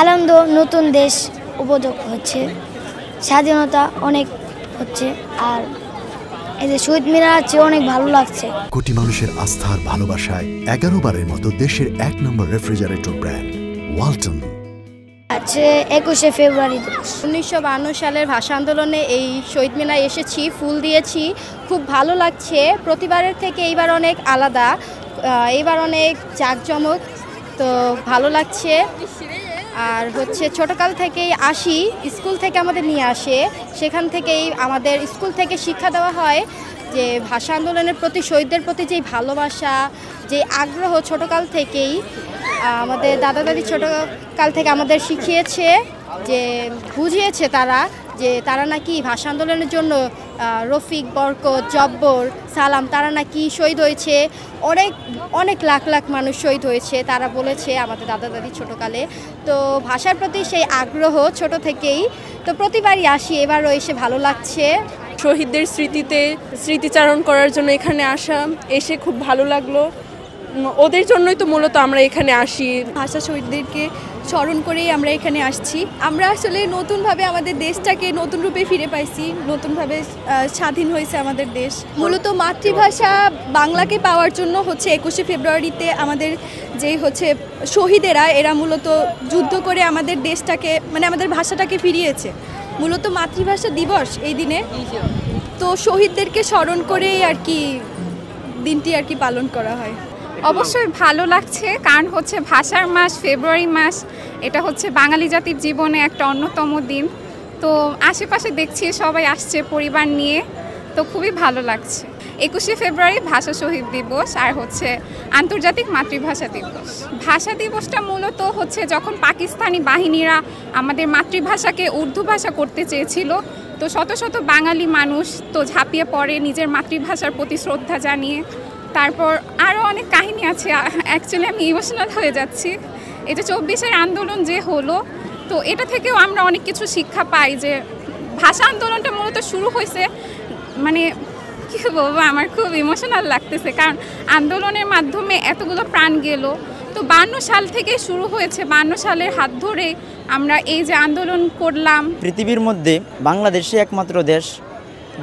আনন্দ, নতুন দেশ উপযোগ হচ্ছে, স্বাধীনতা অনেক হচ্ছে, আর এই যে শহীদ মিনার আছে অনেক ভালো লাগছে। কোটি মানুষের আস্থার ভালোবাসায় 11 বারের মতো দেশের 1 নম্বর রেফ্রিজারেটর ব্র্যান্ড ওয়ালটন। আছে 21শে ফেব্রুয়ারি 1952 সালের ভাষা আন্দোলনে এই শহীদ মিনারে এসেছি, ফুল দিয়েছি, খুব ভালো লাগছে। প্রতিবারের থেকে এইবার অনেক আলাদা, এইবার অনেক জাঁকজমক, তো ভালো লাগছে। আর হচ্ছে ছোটকাল থেকেই আসি, স্কুল থেকে আমাদের নিয়ে আসে, সেখান থেকেই আমাদের স্কুল থেকে শিক্ষা দেওয়া হয় যে ভাষা আন্দোলনের প্রতি, শহীদদের প্রতি যেই ভালোবাসা, যে আগ্রহ ছোটকাল থেকেই আমাদের দাদা দাদি ছোটকাল থেকে আমাদের শিখিয়েছে, যে বুঝিয়েছে তারা যে তারা নাকি ভাষা আন্দোলনের জন্য রফিক, বরকত, জব্বর, সালাম তারা নাকি শহীদ হয়েছে, অনেক অনেক লাখ লাখ মানুষ শহীদ হয়েছে তারা বলেছে আমাদের দাদা দাদি ছোটোকালে। তো ভাষার প্রতি সেই আগ্রহ ছোট থেকেই, তো প্রতিবারই আসি, এবারও এসে ভালো লাগছে। শহীদদের স্মৃতিচারণ করার জন্য এখানে আসা, এসে খুব ভালো লাগলো। ওদের জন্যই তো মূলত আমরা এখানে আসি। ভাষা শহীদদেরকে স্মরণ করেই আমরা এখানে আসছি। আমরা আসলে নতুনভাবে আমাদের দেশটাকে নতুন রূপে ফিরে পাইছি, নতুনভাবে স্বাধীন হয়েছে আমাদের দেশ। মূলত মাতৃভাষা বাংলাকে পাওয়ার জন্য হচ্ছে 21শে ফেব্রুয়ারিতে আমাদের যেই হচ্ছে শহীদেরা, এরা মূলত যুদ্ধ করে আমাদের দেশটাকে, মানে আমাদের ভাষাটাকে ফিরিয়েছে। মূলত মাতৃভাষা দিবস এই দিনে, তো শহীদদেরকে স্মরণ করেই আর কি দিনটি আর কি পালন করা হয়। অবশ্যই ভালো লাগছে, কারণ হচ্ছে ভাষার মাস, ফেব্রুয়ারি মাস, এটা হচ্ছে বাঙালি জাতির জীবনে একটা অন্যতম দিন। তো আশেপাশে দেখছি সবাই আসছে পরিবার নিয়ে, তো খুবই ভালো লাগছে। 21শে ফেব্রুয়ারি ভাষা শহীদ দিবস, আর হচ্ছে আন্তর্জাতিক মাতৃভাষা দিবস। ভাষা দিবসটা মূলত হচ্ছে যখন পাকিস্তানি বাহিনীরা আমাদের মাতৃভাষাকে উর্দু ভাষা করতে চেয়েছিল, তো শত শত বাঙালি মানুষ তো ঝাঁপিয়ে পড়ে নিজের মাতৃভাষার প্রতি শ্রদ্ধা জানিয়ে। তারপর আরও অনেক কাহিনী আছে, অ্যাকচুয়ালি আমি ইমোশনাল হয়ে যাচ্ছি। এটা 24-এর আন্দোলন যে হলো, তো এটা থেকেও আমরা অনেক কিছু শিক্ষা পাই, যে ভাষা আন্দোলনটা মূলত শুরু হয়েছে, মানে কী বলবো, আমার খুব ইমোশনাল লাগতেছে, কারণ আন্দোলনের মাধ্যমে এতগুলো প্রাণ গেল। তো 52 সাল থেকে শুরু হয়েছে, 52 সালের হাত ধরে আমরা এই যে আন্দোলন করলাম। পৃথিবীর মধ্যে বাংলাদেশই একমাত্র দেশ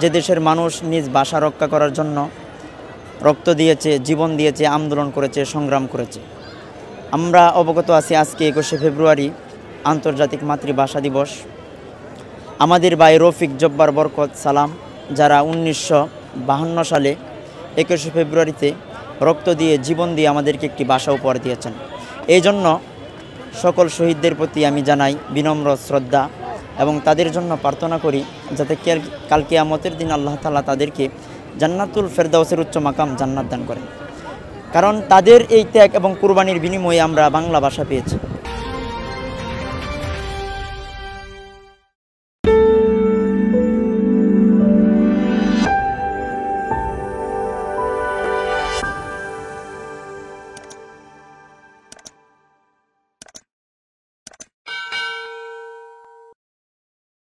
যে দেশের মানুষ নিজ ভাষা রক্ষা করার জন্য রক্ত দিয়েছে, জীবন দিয়েছে, আন্দোলন করেছে, সংগ্রাম করেছে। আমরা অবগত আছি আজকে 21শে ফেব্রুয়ারি আন্তর্জাতিক মাতৃভাষা দিবস। আমাদের ভাই রফিক, জব্বার, বরকত, সালাম যারা 1952 সালে 21শে ফেব্রুয়ারিতে রক্ত দিয়ে, জীবন দিয়ে আমাদেরকে একটি ভাষা উপহার দিয়েছেন। এই জন্য সকল শহীদদের প্রতি আমি জানাই বিনম্র শ্রদ্ধা এবং তাদের জন্য প্রার্থনা করি যাতে কাল কিয়ামতের দিন আল্লাহ তাআলা তাদেরকে জান্নাতুল ফেরদাউসের উচ্চ মাকাম জান্নাত দান করেন, কারণ তাদের এই ত্যাগ এবং কুরবানির বিনিময়ে আমরা বাংলা ভাষা পেয়েছি।